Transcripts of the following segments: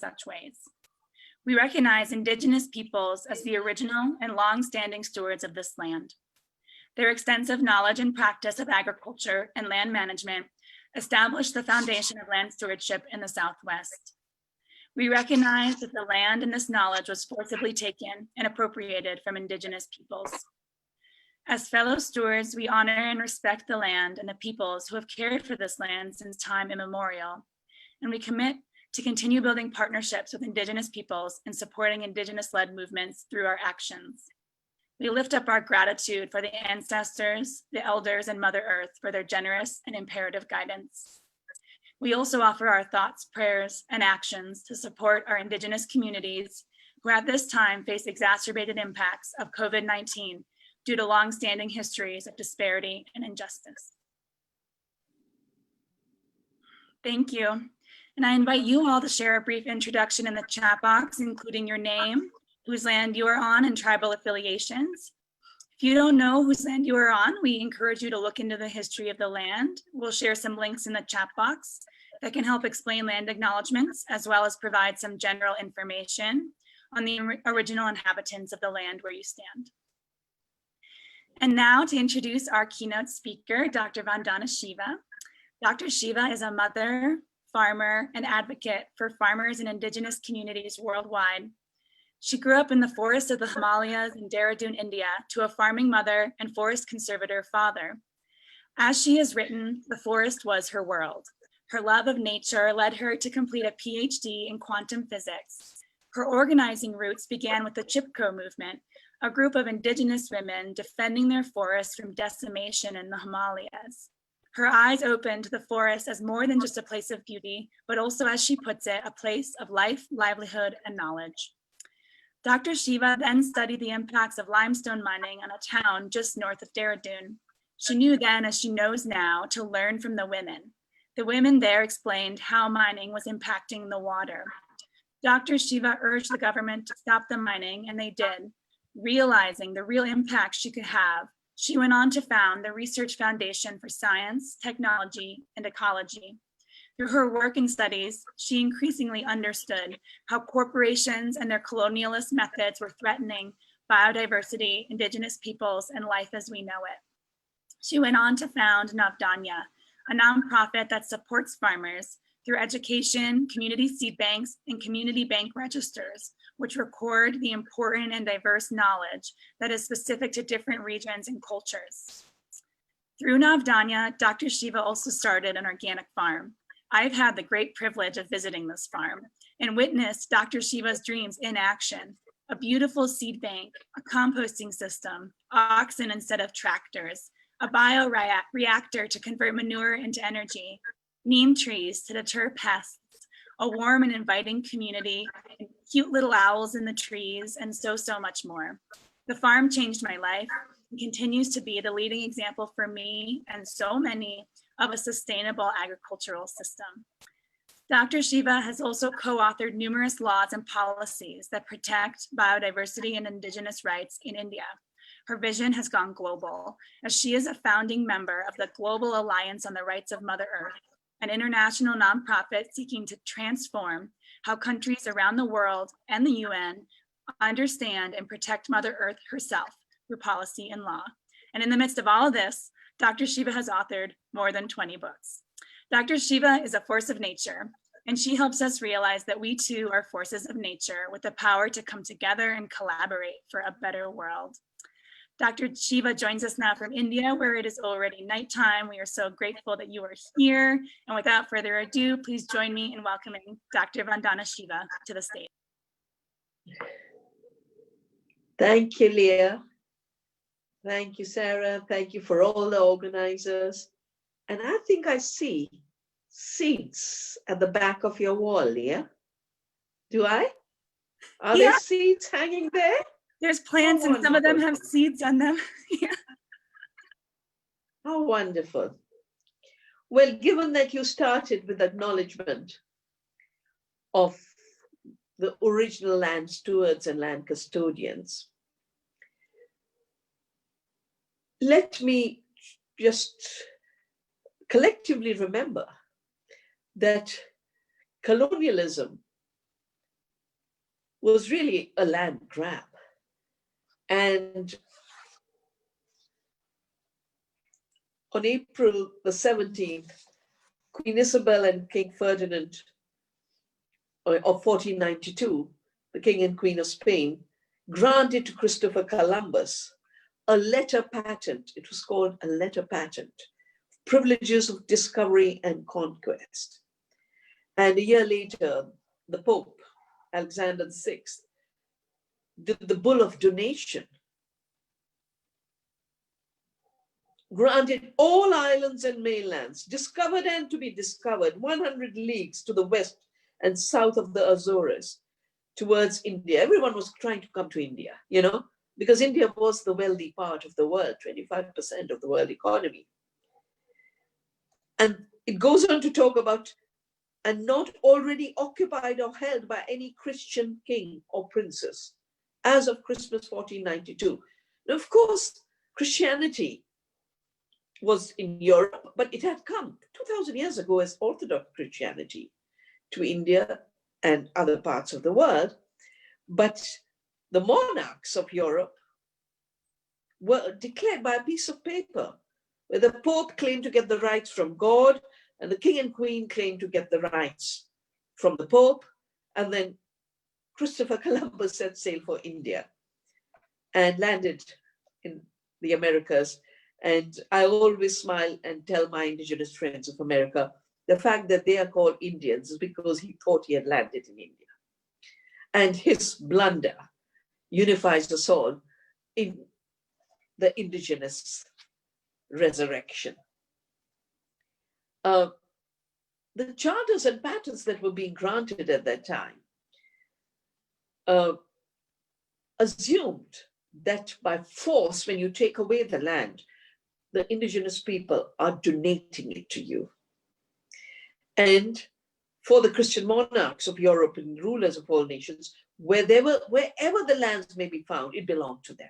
such ways. We recognize Indigenous peoples as the original and long-standing stewards of this land. Their extensive knowledge and practice of agriculture and land management established the foundation of land stewardship in the Southwest. We recognize that the land and this knowledge was forcibly taken and appropriated from Indigenous peoples. As fellow stewards, we honor and respect the land and the peoples who have cared for this land since time immemorial, and we commit to continue building partnerships with Indigenous peoples and supporting Indigenous-led movements through our actions. We lift up our gratitude for the ancestors, the elders, and Mother Earth for their generous and imperative guidance. We also offer our thoughts, prayers, and actions to support our Indigenous communities who at this time face exacerbated impacts of COVID-19 due to long-standing histories of disparity and injustice. Thank you. And I invite you all to share a brief introduction in the chat box, including your name, whose land you are on, and tribal affiliations. If you don't know whose land you are on, we encourage you to look into the history of the land. We'll share some links in the chat box that can help explain land acknowledgements, as well as provide some general information on the original inhabitants of the land where you stand. And now to introduce our keynote speaker, Dr. Vandana Shiva. Dr. Shiva is a mother, farmer, and advocate for farmers and Indigenous communities worldwide. She grew up in the forests of the Himalayas in Dehradun, India, to a farming mother and forest conservator father. As she has written, the forest was her world. Her love of nature led her to complete a PhD in quantum physics. Her organizing roots began with the Chipko movement, a group of Indigenous women defending their forests from decimation in the Himalayas. Her eyes opened to the forest as more than just a place of beauty, but also, as she puts it, a place of life, livelihood, and knowledge. Dr. Shiva then studied the impacts of limestone mining on a town just north of Dehradun. She knew then, as she knows now, to learn from the women. The women there explained how mining was impacting the water. Dr. Shiva urged the government to stop the mining, and they did. Realizing the real impact she could have, she went on to found the Research Foundation for Science, Technology, and Ecology. Through her work and studies, she increasingly understood how corporations and their colonialist methods were threatening biodiversity, Indigenous peoples, and life as we know it. She went on to found Vandanda, a nonprofit that supports farmers through education, community seed banks, and community bank registers, which record the important and diverse knowledge that is specific to different regions and cultures. Through Vandanda, Dr. Shiva also started an organic farm. I've had the great privilege of visiting this farm and witnessed Dr. Shiva's dreams in action: a beautiful seed bank, a composting system, oxen instead of tractors, a bioreactor to convert manure into energy, neem trees to deter pests, a warm and inviting community, and cute little owls in the trees, and so much more. The farm changed my life and continues to be the leading example for me and so many of a sustainable agricultural system. Dr. Shiva has also co-authored numerous laws and policies that protect biodiversity and Indigenous rights in India. Her vision has gone global, as she is a founding member of the Global Alliance on the Rights of Mother Earth, an international nonprofit seeking to transform how countries around the world and the UN understand and protect Mother Earth herself through policy and law. And in the midst of all of this, Dr. Shiva has authored more than 20 books. Dr. Shiva is a force of nature, and she helps us realize that we too are forces of nature with the power to come together and collaborate for a better world. Dr. Shiva joins us now from India, where it is already nighttime. We are so grateful that you are here. And without further ado, please join me in welcoming Dr. Vandana Shiva to the stage. Thank you, Leah. Thank you, Sarah. Thank you for all the organizers. And I think I see seeds at the back of your wall, Leah. Do I? Are there seeds hanging there? There's plants and some of them have seeds on them. Yeah. How wonderful. Well, given that you started with acknowledgement of the original land stewards and land custodians, let me just collectively remember that colonialism was really a land grab. And on April the 17th, Queen Isabel and King Ferdinand of 1492, the King and Queen of Spain, granted to Christopher Columbus a letter patent. It was called a letter patent, privileges of discovery and conquest. And a year later, the Pope, Alexander VI, did the Bull of Donation, granted all islands and mainlands, discovered and to be discovered, 100 leagues to the west and south of the Azores towards India. Everyone was trying to come to India, you know, because India was the wealthy part of the world, 25% of the world economy. And it goes on to talk about, and not already occupied or held by any Christian king or princess, as of Christmas 1492. Now, of course, Christianity was in Europe, but it had come 2000 years ago as Orthodox Christianity to India and other parts of the world. But the monarchs of Europe were declared by a piece of paper, where the Pope claimed to get the rights from God, and the King and Queen claimed to get the rights from the Pope. And then Christopher Columbus set sail for India and landed in the Americas. And I always smile and tell my indigenous friends of America, the fact that they are called Indians is because he thought he had landed in India. And his blunder unifies us all in the indigenous resurrection. The charters and patents that were being granted at that time assumed that by force, when you take away the land, the indigenous people are donating it to you. And for the Christian monarchs of Europe and rulers of all nations, wherever the lands may be found, it belonged to them.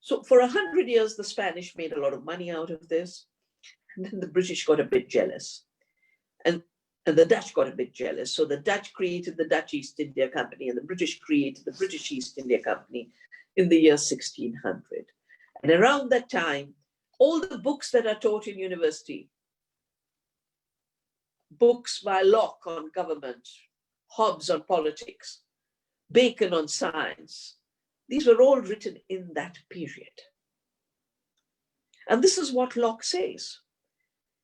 So for 100 years, the Spanish made a lot of money out of this. And then the British got a bit jealous. And the Dutch got a bit jealous. So the Dutch created the Dutch East India Company, and the British created the British East India Company in the year 1600. And around that time, all the books that are taught in university, books by Locke on government, Hobbes on politics, Bacon on science, these were all written in that period. And this is what Locke says.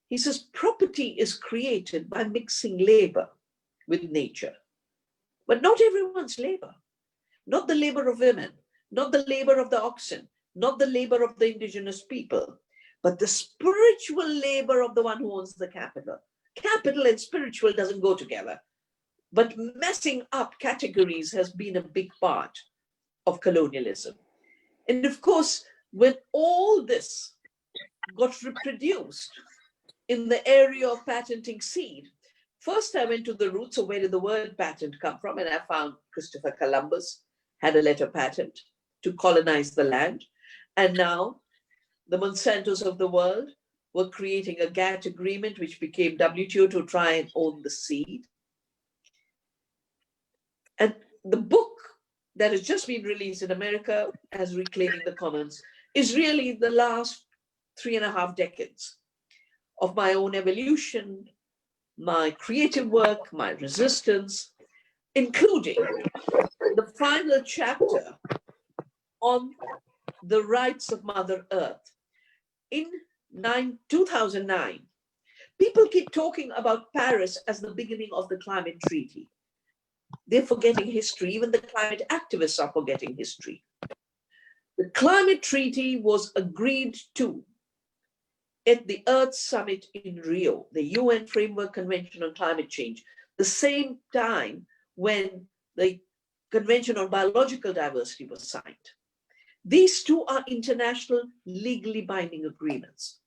He says, property is created by mixing labor with nature, but not everyone's labor, not the labor of women, not the labor of the oxen, not the labor of the indigenous people, but the spiritual labor of the one who owns the capital. Capital and spiritual doesn't go together, but messing up categories has been a big part of colonialism. And of course, when all this got reproduced in the area of patenting seed, first I went to the roots of where did the word patent come from, and I found Christopher Columbus had a letter patent to colonize the land. And now the Monsantos of the world were creating a GATT agreement, which became WTO, to try and own the seed. And the book that has just been released in America as Reclaiming the Commons is really the last 3.5 decades of my own evolution, my creative work, my resistance, including the final chapter on the rights of Mother Earth. In 2009, people keep talking about Paris as the beginning of the climate treaty. They're forgetting history. Even the climate activists are forgetting history. The climate treaty was agreed to at the Earth Summit in Rio, the UN Framework Convention on Climate Change, the same time when the Convention on Biological Diversity was signed. These two are international legally binding agreements.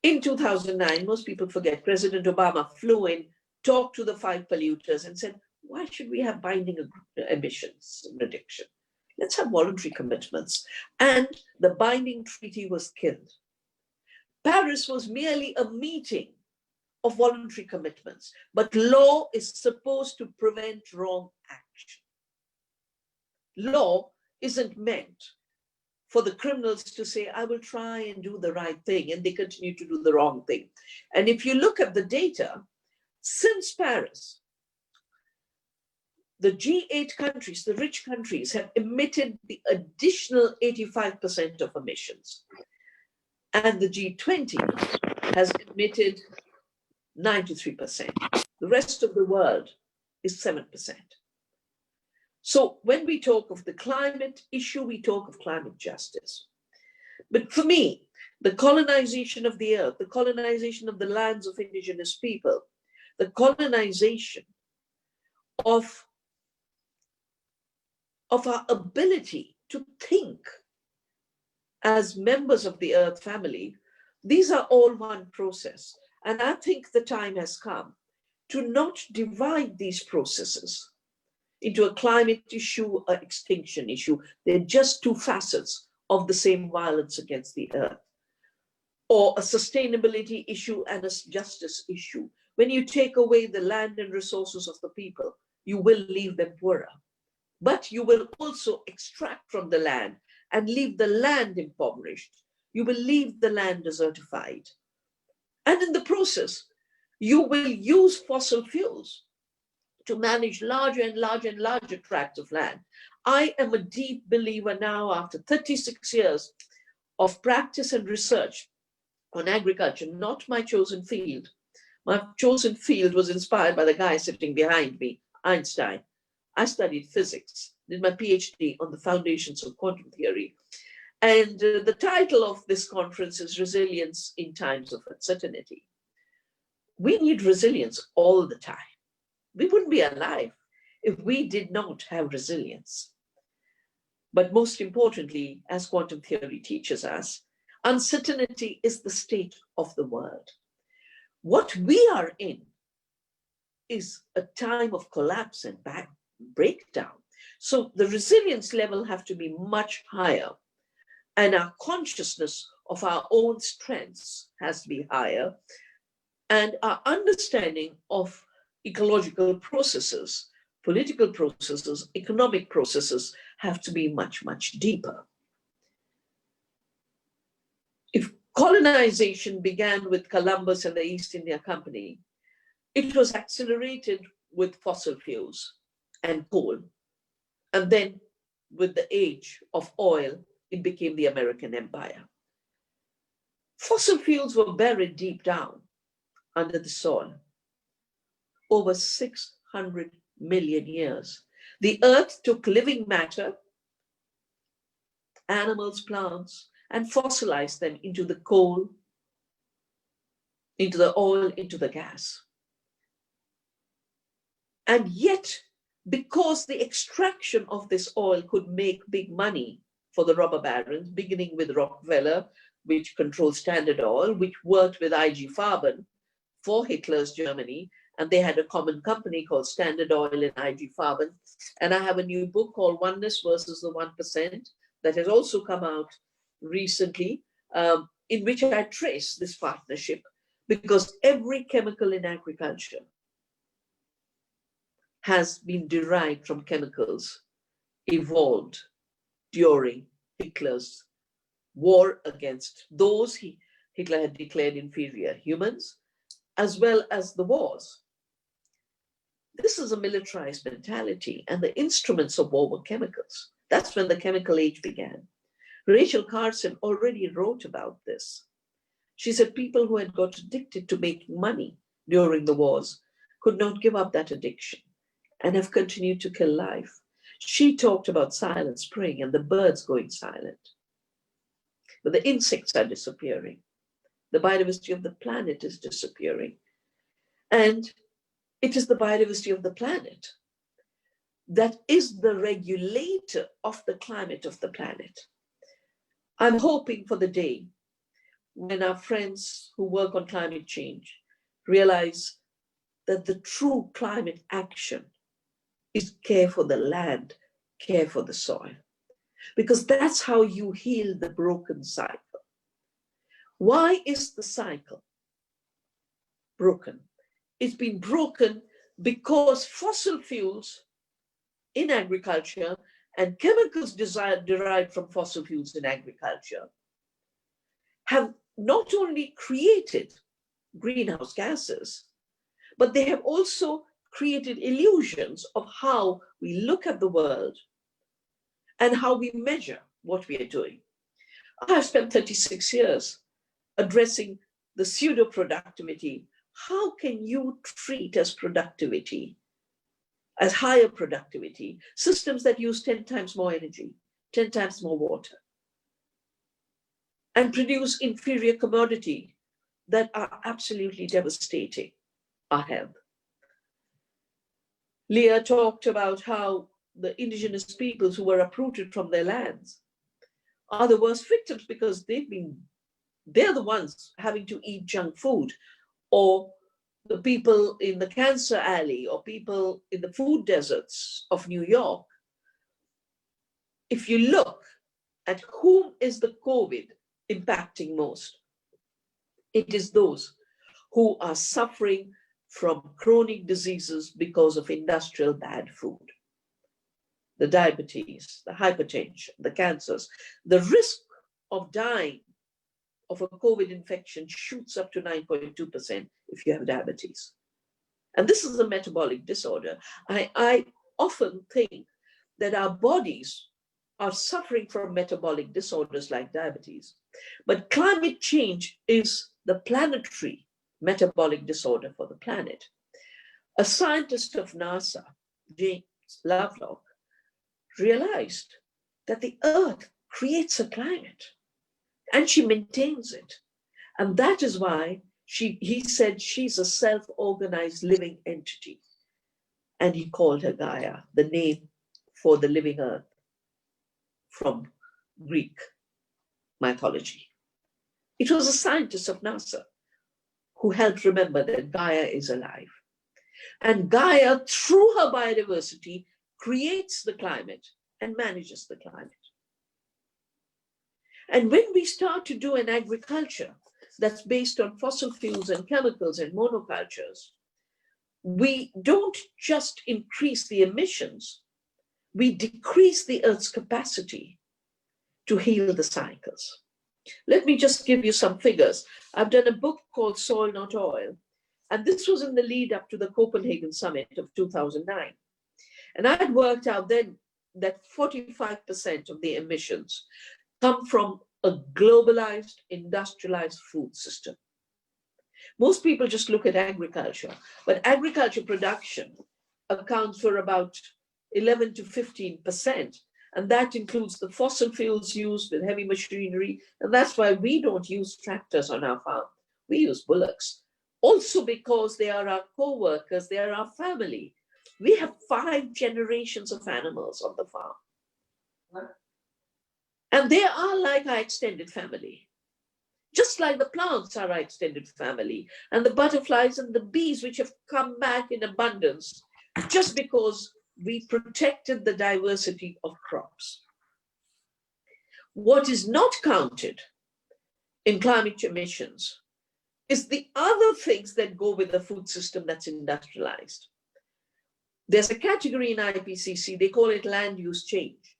In 2009, most people forget, President Obama flew in, talked to the 5 polluters and said, why should we have binding emissions reduction? Let's have voluntary commitments. And the binding treaty was killed. Paris was merely a meeting of voluntary commitments, but law is supposed to prevent wrong action. action. Law isn't meant for the criminals to say, I will try and do the right thing, and they continue to do the wrong thing. And if you look at the data, since Paris, the G8 countries, the rich countries, have emitted the additional 85% of emissions. And the G20 has emitted 93%. The rest of the world is 7%. So when we talk of the climate issue, we talk of climate justice. But for me, the colonization of the earth, the colonization of the lands of indigenous people, the colonization of our ability to think as members of the earth family, these are all one process. And I think the time has come to not divide these processes into a climate issue, an extinction issue. They're just two facets of the same violence against the earth, or a sustainability issue and a justice issue. When you take away the land and resources of the people, you will leave them poorer. But you will also extract from the land and leave the land impoverished. You will leave the land desertified. And in the process, you will use fossil fuels to manage larger and larger and larger tracts of land. I am a deep believer now, after 36 years of practice and research on agriculture, not my chosen field. My chosen field was inspired by the guy sitting behind me, Einstein. I studied physics, did my PhD on the foundations of quantum theory. And the title of this conference is Resilience in Times of Uncertainty. We need resilience all the time. We wouldn't be alive if we did not have resilience. But most importantly, as quantum theory teaches us, uncertainty is the state of the world. What we are in is a time of collapse and breakdown. So the resilience level have to be much higher, and our consciousness of our own strengths has to be higher, and our understanding of ecological processes, political processes, economic processes have to be much, much deeper. If colonization began with Columbus and the East India Company, it was accelerated with fossil fuels and coal. And then with the age of oil, it became the American empire. Fossil fuels were buried deep down under the soil over 600 million years. The earth took living matter, animals, plants, and fossilized them into the coal, into the oil, into the gas. And yet, because the extraction of this oil could make big money for the robber barons, beginning with Rockefeller, which controlled Standard Oil, which worked with IG Farben for Hitler's Germany, and they had a common company called Standard Oil and IG Farben. And I have a new book called Oneness versus the 1% that has also come out recently, in which I trace this partnership, because every chemical in agriculture has been derived from chemicals evolved during Hitler's war against those Hitler had declared inferior, humans, as well as the wars. This is a militarized mentality, and the instruments of war were chemicals. That's when the chemical age began. Rachel Carson already wrote about this. She said people who had got addicted to making money during the wars could not give up that addiction and have continued to kill life. She talked about silent spring and the birds going silent. But the insects are disappearing. The biodiversity of the planet is disappearing. And it is the biodiversity of the planet that is the regulator of the climate of the planet. I'm hoping for the day when our friends who work on climate change realize that the true climate action is care for the land, care for the soil, because that's how you heal the broken cycle. Why is the cycle broken? It's been broken because fossil fuels in agriculture and chemicals derived from fossil fuels in agriculture have not only created greenhouse gases, but they have also created illusions of how we look at the world and how we measure what we are doing. I have spent 36 years addressing the pseudo-productivity. How can you treat as productivity, as higher productivity, systems that use 10 times more energy, 10 times more water, and produce inferior commodity that are absolutely devastating our health? Leah talked about how the indigenous peoples who were uprooted from their lands are the worst victims because they're the ones having to eat junk food, or the people in the cancer alley, or people in the food deserts of New York. If you look at whom is the COVID impacting most, it is those who are suffering from chronic diseases because of industrial bad food. The diabetes, the hypertension, the cancers, the risk of dying of a COVID infection shoots up to 9.2% if you have diabetes. And this is a metabolic disorder. I often think that our bodies are suffering from metabolic disorders like diabetes, but climate change is the planetary metabolic disorder for the planet. A scientist of NASA, James Lovelock, realized that the Earth creates a climate and she maintains it. And that is why he said she's a self-organized living entity. And he called her Gaia, the name for the living Earth from Greek mythology. It was a scientist of NASA who helped remember that Gaia is alive. And Gaia, through her biodiversity, creates the climate and manages the climate. And when we start to do an agriculture that's based on fossil fuels and chemicals and monocultures, we don't just increase the emissions, we decrease the Earth's capacity to heal the cycles. Let me just give you some figures. I've done a book called Soil Not Oil, and this was in the lead up to the Copenhagen Summit of 2009. And I had worked out then that 45% of the emissions come from a globalized, industrialized food system. Most people just look at agriculture, but agriculture production accounts for about 11 to 15%. And that includes the fossil fuels used with heavy machinery. And that's why we don't use tractors on our farm. We use bullocks. Also because they are our co-workers, they are our family. We have 5 generations of animals on the farm. And they are like our extended family. Just like the plants are our extended family, and the butterflies and the bees, which have come back in abundance just because we protected the diversity of crops. What is not counted in climate emissions is the other things that go with the food system that's industrialized. There's a category in IPCC, they call it land use change.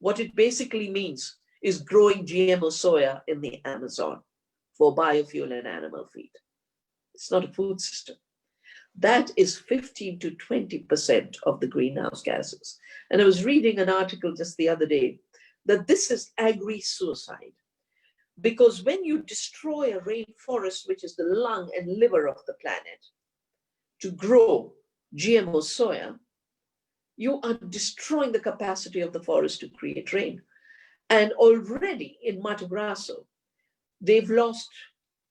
What it basically means is growing GMO soya in the Amazon for biofuel and animal feed. It's not a food system. That is 15 to 20% of the greenhouse gases. And I was reading an article just the other day that this is agri-suicide. Because when you destroy a rainforest, which is the lung and liver of the planet, to grow GMO soya, you are destroying the capacity of the forest to create rain. And already in Mato Grosso, they've lost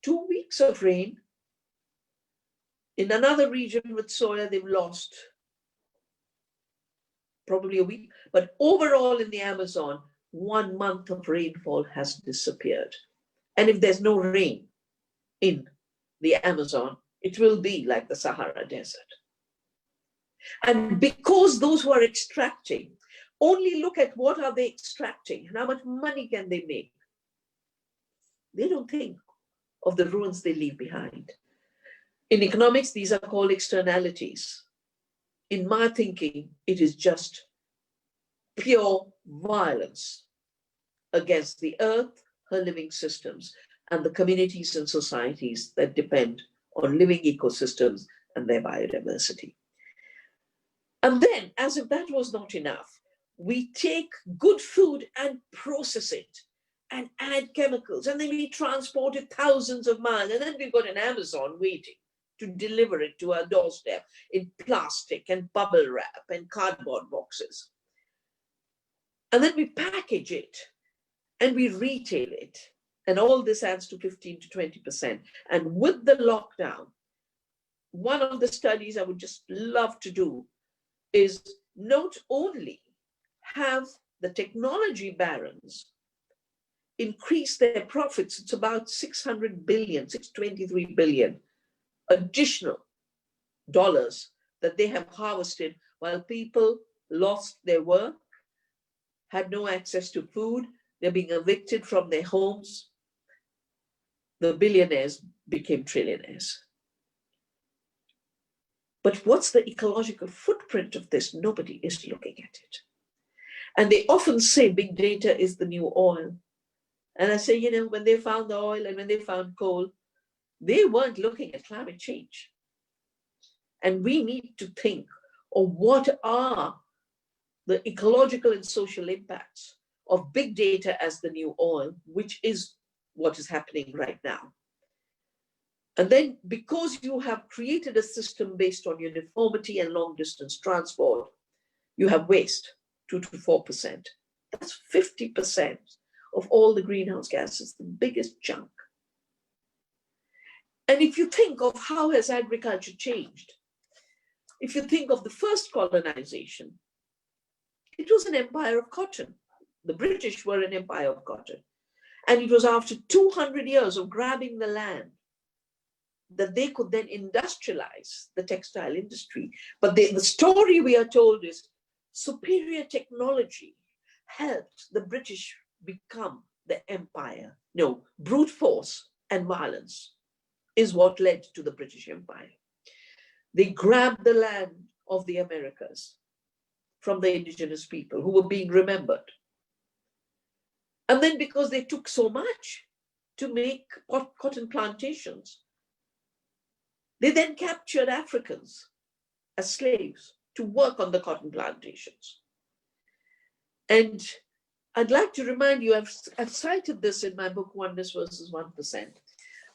2 weeks of rain. In another region with soya, they've lost probably a week. But overall in the Amazon, 1 month of rainfall has disappeared. And if there's no rain in the Amazon, it will be like the Sahara Desert. And because those who are extracting only look at what are they extracting and how much money can they make, they don't think of the ruins they leave behind. In economics, these are called externalities. In my thinking, it is just pure violence against the earth, her living systems, and the communities and societies that depend on living ecosystems and their biodiversity. And then, as if that was not enough, we take good food and process it and add chemicals, and then we transport it thousands of miles, and then we've got an Amazon waiting to deliver it to our doorstep in plastic and bubble wrap and cardboard boxes. And then we package it and we retail it. And all this adds to 15 to 20%. And with the lockdown, one of the studies I would just love to do is not only have the technology barons increase their profits, it's about 600 billion, 623 billion additional dollars that they have harvested while people lost their work, had no access to food, they're being evicted from their homes. The billionaires became trillionaires. But what's the ecological footprint of this? Nobody is looking at it. And they often say big data is the new oil. And I say, you know, when they found the oil and when they found coal, they weren't looking at climate change. And we need to think of what are the ecological and social impacts of big data as the new oil, which is what is happening right now. And then because you have created a system based on uniformity and long distance transport, you have waste, 2 to 4%. That's 50% of all the greenhouse gases, the biggest chunk. And if you think of how has agriculture changed, if you think of the first colonization, it was an empire of cotton. The British were an empire of cotton. And it was after 200 years of grabbing the land that they could then industrialize the textile industry. But the story we are told is superior technology helped the British become the empire. No, brute force and violence is what led to the British Empire. They grabbed the land of the Americas from the indigenous people who were being remembered. And then because they took so much to make cotton plantations, they then captured Africans as slaves to work on the cotton plantations. And I'd like to remind you, I've cited this in my book, Oneness versus 1%,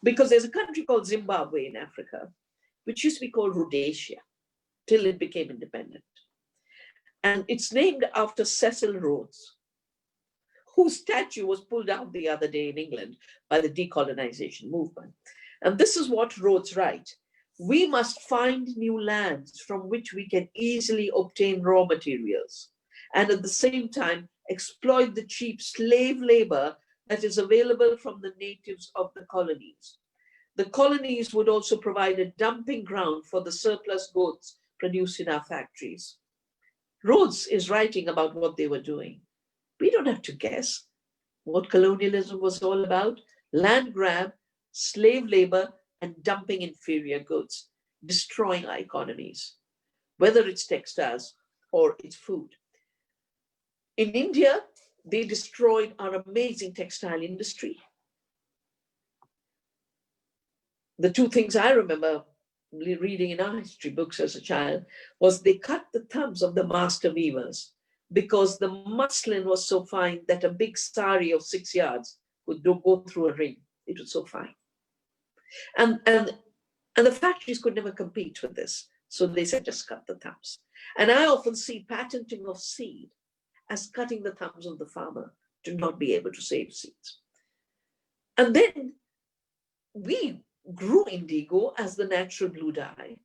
because there's a country called Zimbabwe in Africa, which used to be called Rhodesia, till it became independent. And it's named after Cecil Rhodes, whose statue was pulled down the other day in England by the decolonization movement. And this is what Rhodes writes: we must find new lands from which we can easily obtain raw materials, and at the same time exploit the cheap slave labor that is available from the natives of the colonies. The colonies would also provide a dumping ground for the surplus goods produced in our factories. Rhodes is writing about what they were doing. We don't have to guess what colonialism was all about: land grab, slave labor, and dumping inferior goods, destroying our economies, whether it's textiles or it's food. In India, they destroyed our amazing textile industry. The two things I remember reading in our history books as a child was they cut the thumbs of the master weavers because the muslin was so fine that a big sari of 6 yards would go through a ring. It was so fine. And the factories could never compete with this. So they said, just cut the thumbs. And I often see patenting of seed as cutting the thumbs of the farmer to not be able to save seeds. And then we grew indigo as the natural blue dye,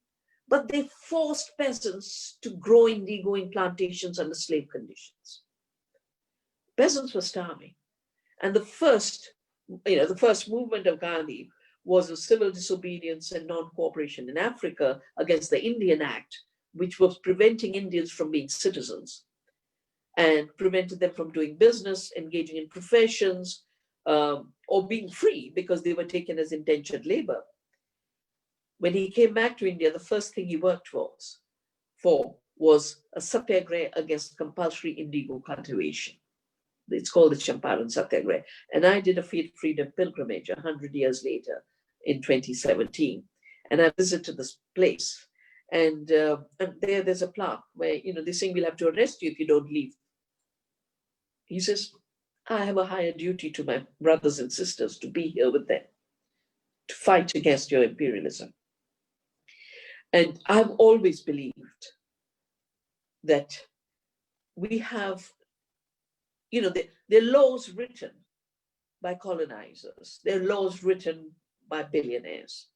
but they forced peasants to grow indigo in plantations under slave conditions. Peasants were starving. And the first movement of Gandhi was a civil disobedience and non-cooperation in Africa against the Indian Act, which was preventing Indians from being citizens and prevented them from doing business, engaging in professions, or being free because they were taken as indentured labor. When he came back to India, the first thing he worked for was a satyagraha against compulsory indigo cultivation. It's called the Champaran Satyagraha. And I did a freedom pilgrimage 100 years later in 2017. And I visited this place. And there's a plaque where, they're saying we'll have to arrest you if you don't leave. He says, I have a higher duty to my brothers and sisters to be here with them, to fight against your imperialism. And I've always believed that we have, there are laws written by colonizers. There are laws written by billionaires.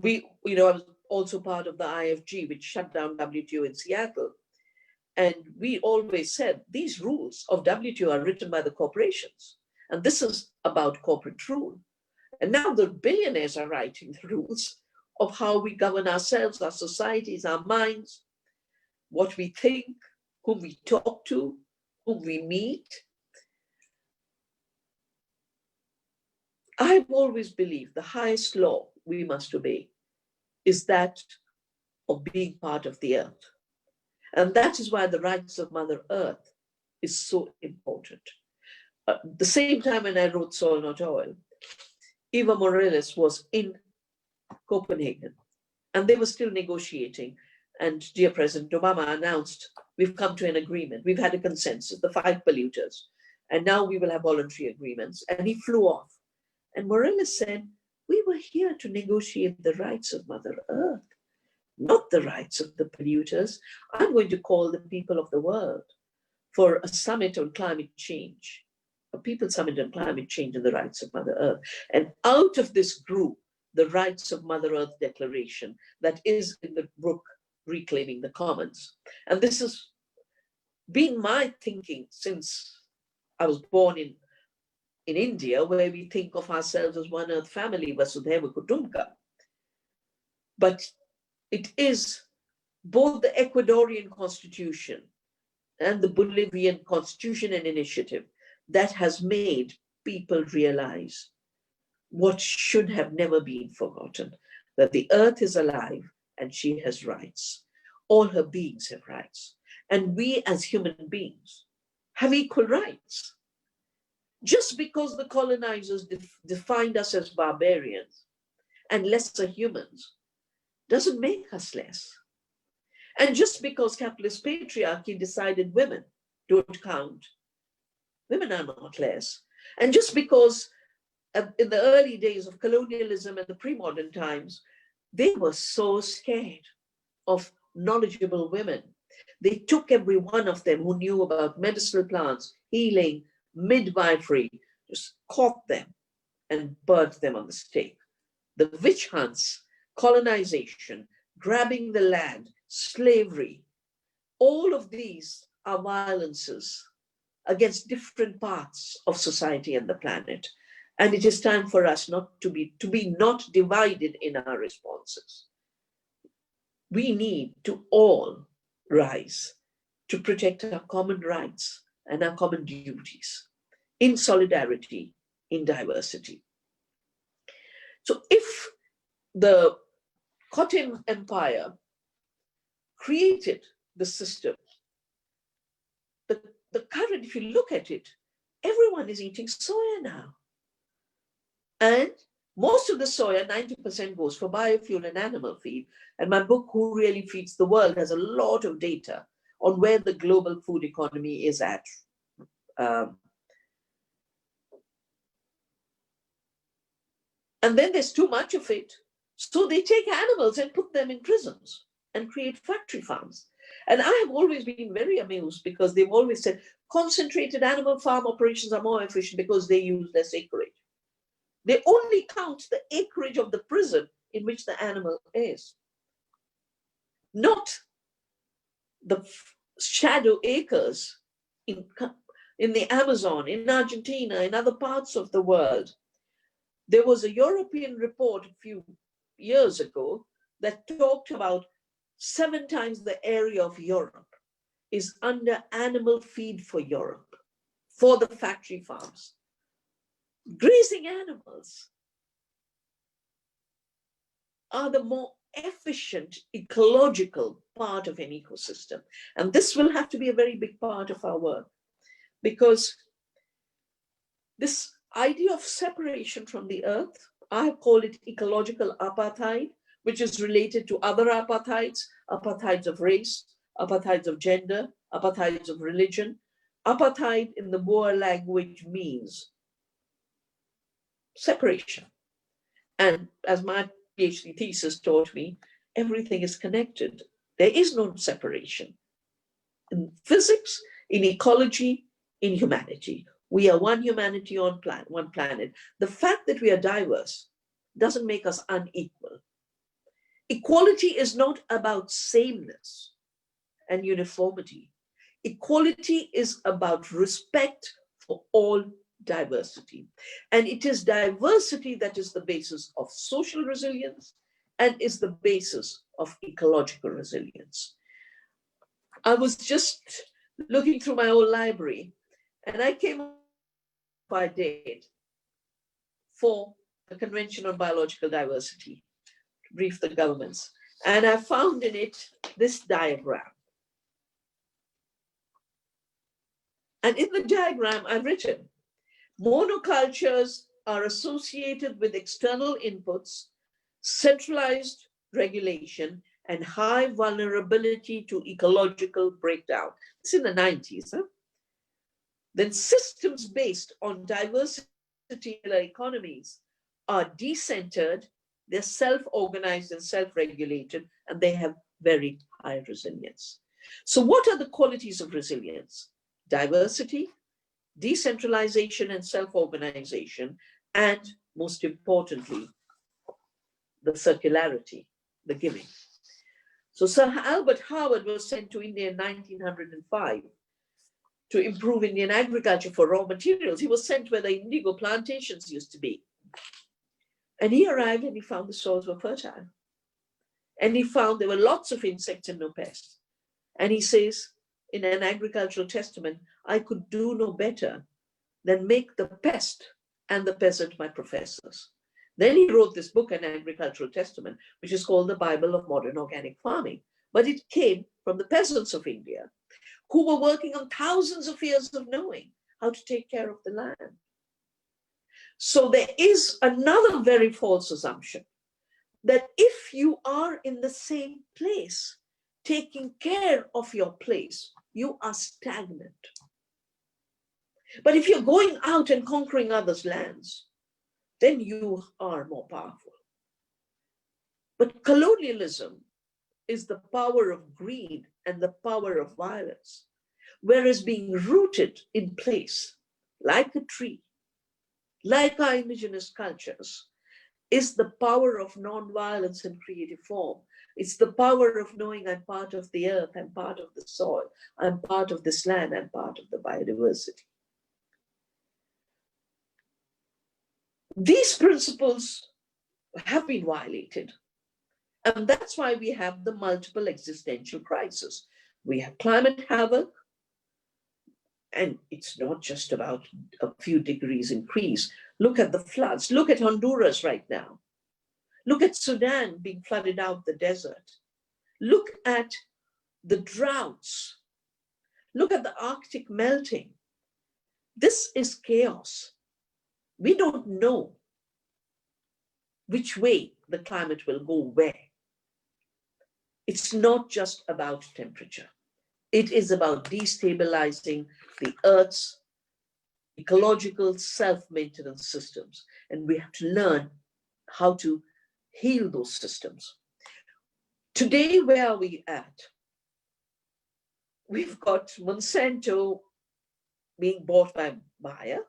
I was also part of the IFG, which shut down WTO in Seattle. And we always said these rules of WTO are written by the corporations. And this is about corporate rule. And now the billionaires are writing the rules of how we govern ourselves, our societies, our minds, what we think, whom we talk to, whom we meet. I've always believed the highest law we must obey is that of being part of the earth. And that is why the rights of Mother Earth is so important. At the same time when I wrote Soil Not Oil, Evo Morales was in Copenhagen and they were still negotiating. And dear President Obama announced, we've come to an agreement. We've had a consensus, the 5 polluters. And now we will have voluntary agreements. And he flew off. And Morales said, we were here to negotiate the rights of Mother Earth, not the rights of the polluters. I'm going to call the people of the world for a summit on climate change, a people summit on climate change and the rights of Mother Earth. And out of this group, the Rights of Mother Earth Declaration that is in the book, Reclaiming the Commons. And this has been my thinking since I was born in India, where we think of ourselves as one earth family, Vasudhaiva Kutumbakam. But it is both the Ecuadorian constitution and the Bolivian constitution and initiative that has made people realize what should have never been forgotten, that the earth is alive and she has rights. All her beings have rights. And we as human beings have equal rights. Just because the colonizers defined us as barbarians and lesser humans doesn't make us less. And just because capitalist patriarchy decided women don't count, women are not less. And just because in the early days of colonialism and the pre-modern times, they were so scared of knowledgeable women. They took every one of them who knew about medicinal plants, healing, midwifery, just caught them and burnt them on the stake. The witch hunts, colonization, grabbing the land, slavery, all of these are violences against different parts of society and the planet. And it is time for us not to be not divided in our responses. We need to all rise to protect our common rights and our common duties in solidarity, in diversity. So if the Khotan Empire created the system, the current, if you look at it, everyone is eating soya now. And most of the soya, 90% goes for biofuel and animal feed. And my book, Who Really Feeds the World, has a lot of data on where the global food economy is at. And then there's too much of it. So they take animals and put them in prisons and create factory farms. And I have always been very amused because they've always said concentrated animal farm operations are more efficient because they use less acreage. They only count the acreage of the prison in which the animal is, not the shadow acres in the Amazon, in Argentina, in other parts of the world. There was a European report a few years ago that talked about 7 times the area of Europe is under animal feed for Europe, for the factory farms. Grazing animals are the more efficient ecological part of an ecosystem. And this will have to be a very big part of our work, because this idea of separation from the earth, I call it ecological apartheid, which is related to other apartheids, apartheids of race, apartheids of gender, apartheids of religion. Apartheid in the Boer language means separation. And as my PhD thesis taught me, everything is connected. There is no separation. In physics, in ecology, in humanity. We are one humanity on one planet. The fact that we are diverse doesn't make us unequal. Equality is not about sameness and uniformity. Equality is about respect for all diversity. And it is diversity that is the basis of social resilience and is the basis of ecological resilience. I was just looking through my old library and I came by date for the Convention on Biological Diversity to brief the governments. And I found in it this diagram. And in the diagram, I've written, monocultures are associated with external inputs, centralized regulation, and high vulnerability to ecological breakdown. It's in the 90s. Huh? Then systems based on diversity economies are decentered, they're self-organized and self-regulated, and they have very high resilience. So what are the qualities of resilience? Diversity, decentralization and self-organization, and most importantly, the circularity, the giving. So Sir Albert Howard was sent to India in 1905 to improve Indian agriculture for raw materials. He was sent where the indigo plantations used to be. And he arrived and he found the soils were fertile. And he found there were lots of insects and no pests. And he says in an agricultural testament, I could do no better than make the pest and the peasant my professors. Then he wrote this book, An Agricultural Testament, which is called the Bible of Modern Organic Farming. But it came from the peasants of India who were working on thousands of years of knowing how to take care of the land. So there is another very false assumption that if you are in the same place, taking care of your place, you are stagnant. But if you're going out and conquering others' lands, then you are more powerful. But colonialism is the power of greed and the power of violence, whereas being rooted in place, like a tree, like our indigenous cultures, is the power of non-violence and creative form. It's the power of knowing I'm part of the earth, I'm part of the soil, I'm part of this land, I'm part of the biodiversity. These principles have been violated. And that's why we have the multiple existential crises. We have climate havoc, and it's not just about a few degrees increase. Look at the floods. Look at Honduras right now. Look at Sudan being flooded out the desert. Look at the droughts. Look at the Arctic melting. This is chaos. We don't know which way the climate will go where. It's not just about temperature. It is about destabilizing the Earth's ecological self-maintenance systems. And we have to learn how to heal those systems. Today, where are we at? We've got Monsanto being bought by Bayer.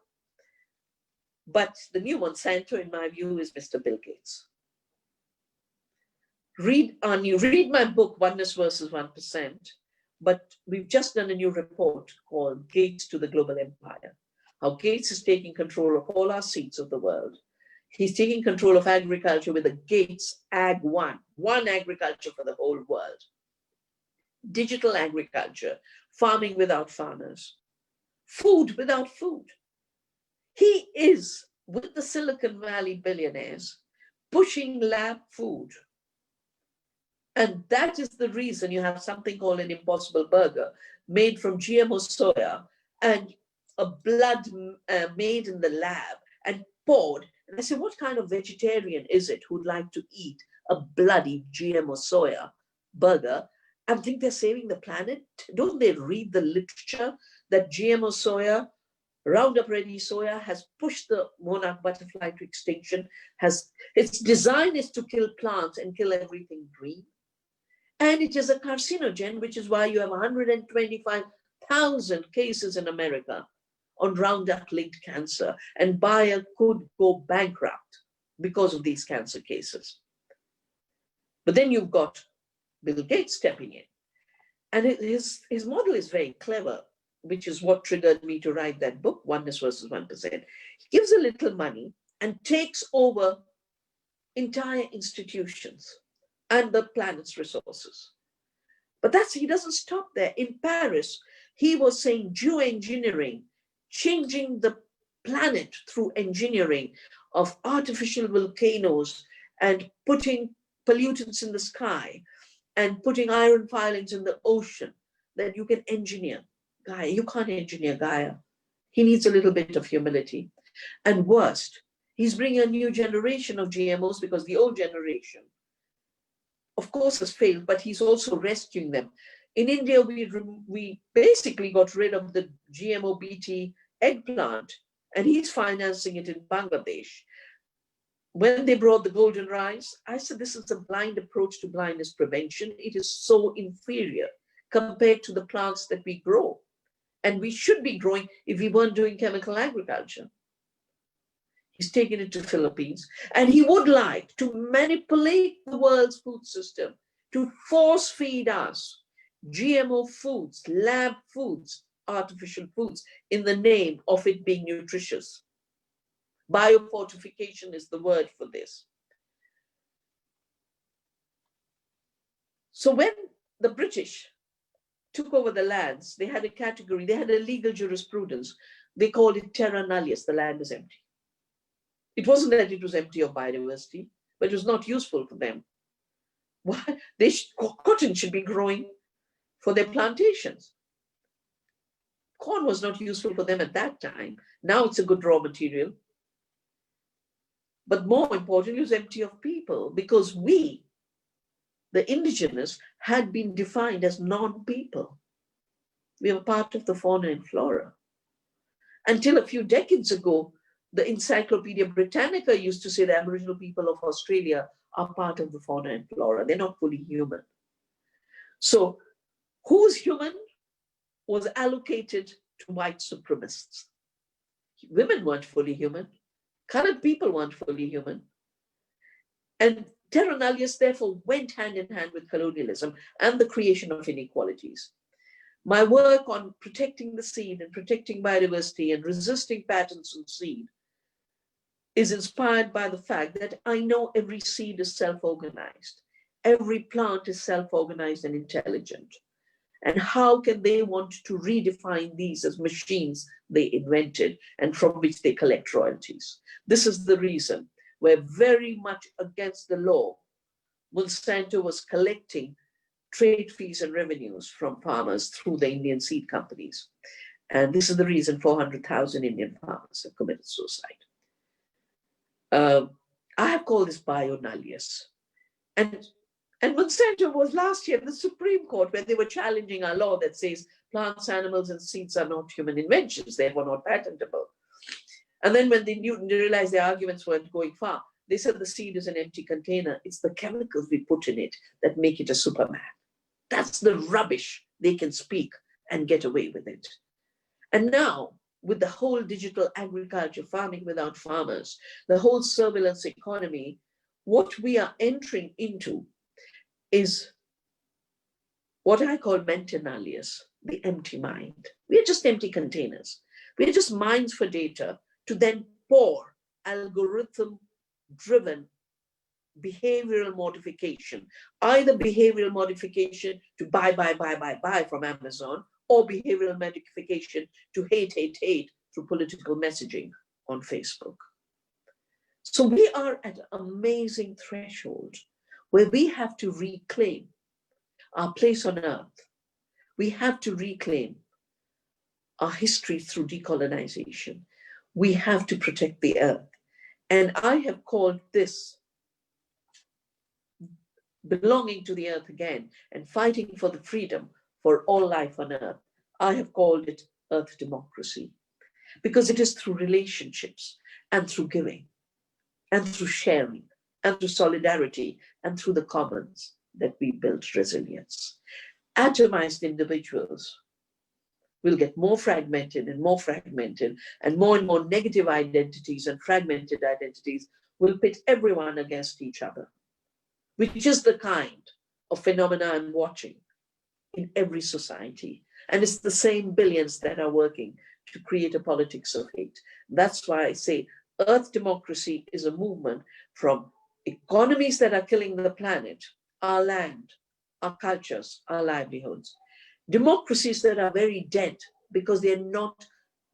But the new Monsanto, in my view, is Mr. Bill Gates. Read my book, Oneness versus 1%, but we've just done a new report called Gates to the Global Empire, how Gates is taking control of all our seeds of the world. He's taking control of agriculture with the Gates Ag One agriculture for the whole world. Digital agriculture, farming without farmers, food without food. He is, with the Silicon Valley billionaires, pushing lab food And that is the reason you have something called an impossible burger made from GMO soya and a blood made in the lab and poured. And I said, what kind of vegetarian is it who'd like to eat a bloody GMO soya burger? I think they're saving the planet. Don't they read the literature that GMO soya, Roundup Ready soya, has pushed the monarch butterfly to extinction? Its design is to kill plants and kill everything green. And it is a carcinogen, which is why you have 125,000 cases in America on Roundup-linked cancer. And Bayer could go bankrupt because of these cancer cases. But then you've got Bill Gates stepping in. And his model is very clever, which is what triggered me to write that book, Oneness versus 1%. He gives a little money and takes over entire institutions and the planet's resources. But he doesn't stop there. In Paris, he was saying geoengineering, changing the planet through engineering of artificial volcanoes and putting pollutants in the sky and putting iron filings in the ocean that you can engineer. Gaia, you can't engineer Gaia. He needs a little bit of humility. And worst, he's bringing a new generation of GMOs because the old generation, of course, has failed, but he's also rescuing them. In India, we basically got rid of the GMO BT eggplant, and he's financing it in Bangladesh. When they brought the golden rice, I said, this is a blind approach to blindness prevention. It is so inferior compared to the plants that we grow. And we should be growing if we weren't doing chemical agriculture. He's taken it to Philippines, and he would like to manipulate the world's food system to force feed us GMO foods, lab foods, artificial foods in the name of it being nutritious. Biofortification is the word for this. So when the British took over the lands, they had a category, they had a legal jurisprudence. They called it terra nullius, the land is empty. It wasn't that it was empty of biodiversity, but it was not useful for them. Why? Cotton should be growing for their plantations. Corn was not useful for them at that time. Now it's a good raw material. But more importantly, it was empty of people because we, the indigenous, had been defined as non-people. We were part of the fauna and flora. Until a few decades ago, the Encyclopedia Britannica used to say the Aboriginal people of Australia are part of the fauna and flora. They're not fully human. So who's human was allocated to white supremacists. Women weren't fully human. Colored people weren't fully human. And terra nullius therefore went hand in hand with colonialism and the creation of inequalities. My work on protecting the seed and protecting biodiversity and resisting patents on seed is inspired by the fact that I know every seed is self-organized. Every plant is self-organized and intelligent. And how can they want to redefine these as machines they invented and from which they collect royalties? This is the reason we're very much against the law. Monsanto was collecting trade fees and revenues from farmers through the Indian seed companies. And this is the reason 400,000 Indian farmers have committed suicide. I have called this bio-nullius. And Monsanto was last year in the Supreme Court where they were challenging our law that says plants, animals, and seeds are not human inventions, therefore not patentable. And then when they realized their arguments weren't going far, they said the seed is an empty container. It's the chemicals we put in it that make it a Superman. That's the rubbish they can speak and get away with it. And now, with the whole digital agriculture, farming without farmers, the whole surveillance economy, what we are entering into is what I call mente nullius, the empty mind. We are just empty containers. We are just minds for data to then pour algorithm-driven behavioral modification, either behavioral modification to buy from Amazon, or behavioral modification to hate through political messaging on Facebook. So we are at an amazing threshold where we have to reclaim our place on earth. We have to reclaim our history through decolonization. We have to protect the earth. And I have called this belonging to the earth again and fighting for the freedom for all life on earth. I have called it earth democracy, because it is through relationships and through giving and through sharing and through solidarity and through the commons that we build resilience. Atomized individuals will get more fragmented and more fragmented, and more negative identities and fragmented identities will pit everyone against each other, which is the kind of phenomena I'm watching in every society. And it's the same billions that are working to create a politics of hate. That's why I say earth democracy is a movement from economies that are killing the planet, our land, our cultures, our livelihoods. Democracies that are very dead because they're not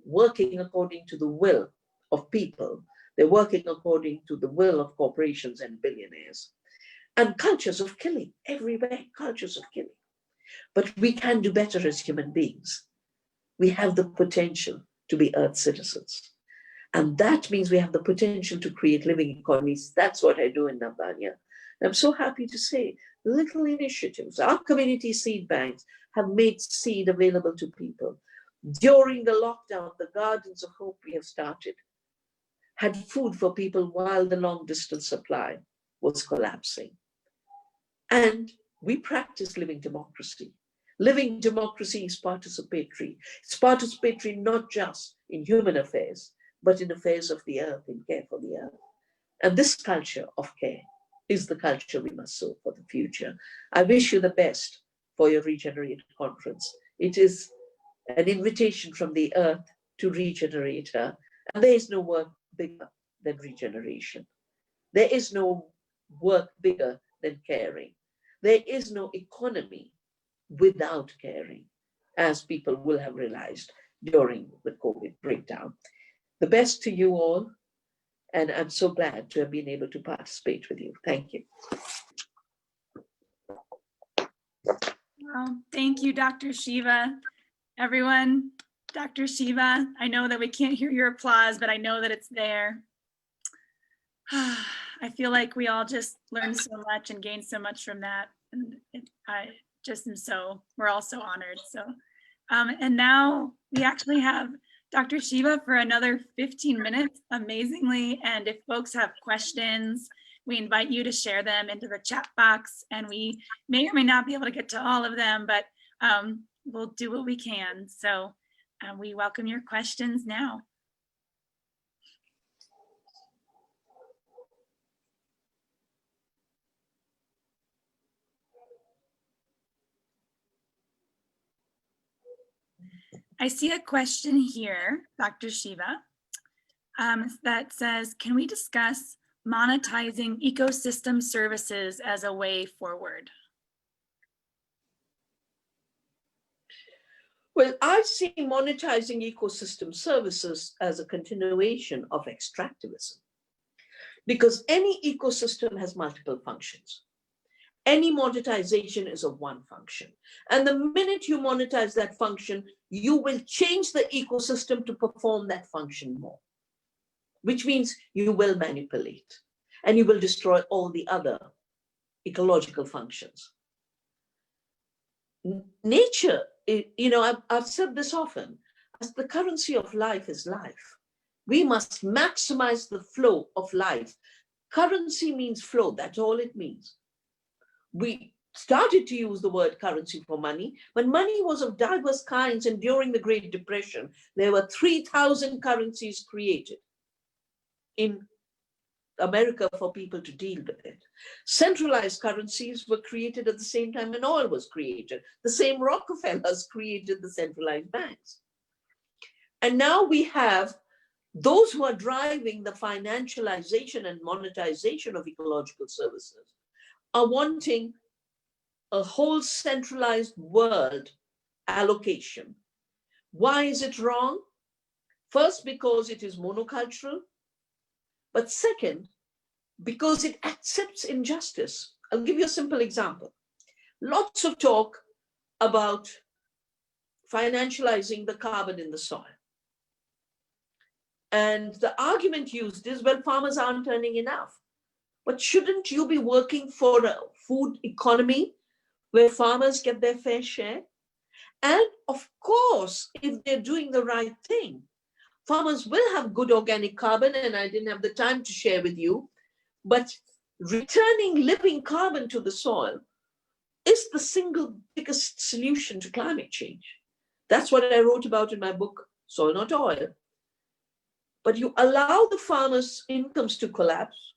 working according to the will of people. They're working according to the will of corporations and billionaires. And cultures of killing, everywhere, cultures of killing. But we can do better as human beings. We have the potential to be earth citizens. And that means we have the potential to create living economies. That's what I do in Navanya. I'm so happy to say little initiatives. Our community seed banks have made seed available to people. During the lockdown, the Gardens of Hope we have started had food for people while the long distance supply was collapsing. And we practice living democracy. Living democracy is participatory. It's participatory not just in human affairs, but in affairs of the earth, in care for the earth. And this culture of care is the culture we must sow for the future. I wish you the best for your Regenerate conference. It is an invitation from the earth to regenerate her. And there is no work bigger than regeneration. There is no work bigger than caring. There is no economy without caring, as people will have realized during the COVID breakdown. The best to you all, and I'm so glad to have been able to participate with you. Thank you. Well, thank you, Dr. Shiva. Everyone, Dr. Shiva, I know that we can't hear your applause, but I know that it's there. I feel like we all just learned so much and gained so much from that. And I just am we're all so honored. So, and now we actually have Dr. Shiva for another 15 minutes, amazingly. And if folks have questions, we invite you to share them into the chat box, and we may or may not be able to get to all of them, but we'll do what we can. So we welcome your questions now. I see a question here, Dr. Shiva, that says, can we discuss monetizing ecosystem services as a way forward? Well, I see monetizing ecosystem services as a continuation of extractivism, because any ecosystem has multiple functions. Any monetization is of one function. And the minute you monetize that function, you will change the ecosystem to perform that function more, which means you will manipulate and you will destroy all the other ecological functions. Nature, I've said this often, as the currency of life is life. We must maximize the flow of life. Currency means flow, that's all it means. We started to use the word currency for money, but money was of diverse kinds, and during the Great Depression, there were 3,000 currencies created in America for people to deal with it. Centralized currencies were created at the same time when oil was created. The same Rockefellers created the centralized banks. And now we have those who are driving the financialization and monetization of ecological services are wanting a whole centralized world allocation. Why is it wrong? First, because it is monocultural, but second, because it accepts injustice. I'll give you a simple example. Lots of talk about financializing the carbon in the soil. And the argument used is, well, farmers aren't earning enough. But shouldn't you be working for a food economy where farmers get their fair share? And of course, if they're doing the right thing, farmers will have good organic carbon, and I didn't have the time to share with you, but returning living carbon to the soil is the single biggest solution to climate change. That's what I wrote about in my book, Soil Not Oil. But you allow the farmers' incomes to collapse.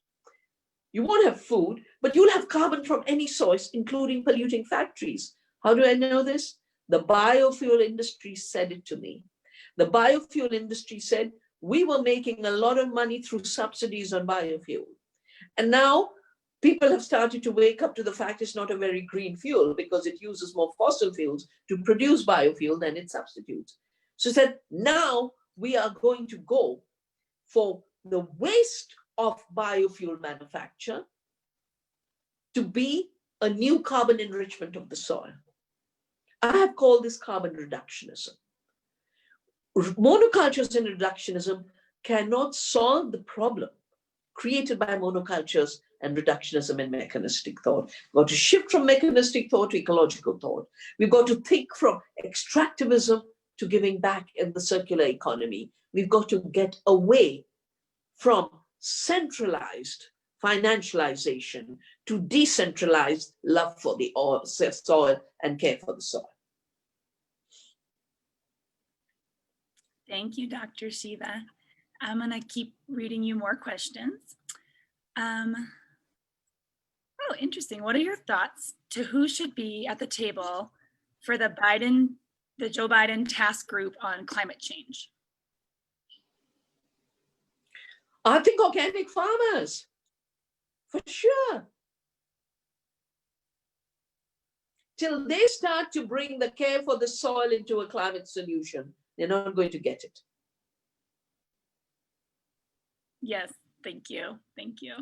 You won't have food, but you'll have carbon from any source, including polluting factories. How do I know this? The biofuel industry said it to me. The biofuel industry said, we were making a lot of money through subsidies on biofuel. And now people have started to wake up to the fact it's not a very green fuel because it uses more fossil fuels to produce biofuel than it substitutes. So it said, now we are going to go for the waste of biofuel manufacture to be a new carbon enrichment of the soil. I have called this carbon reductionism. Monocultures and reductionism cannot solve the problem created by monocultures and reductionism and mechanistic thought. We've got to shift from mechanistic thought to ecological thought. We've got to think from extractivism to giving back in the circular economy. We've got to get away from centralized financialization to decentralized love for the soil and care for the soil. Thank you, Dr. Shiva. I'm going to keep reading you more questions. Oh, interesting. What are your thoughts to who should be at the table for the Joe Biden task group on climate change? I think organic farmers, for sure. Till they start to bring the care for the soil into a climate solution, they're not going to get it. Yes, thank you. Thank you.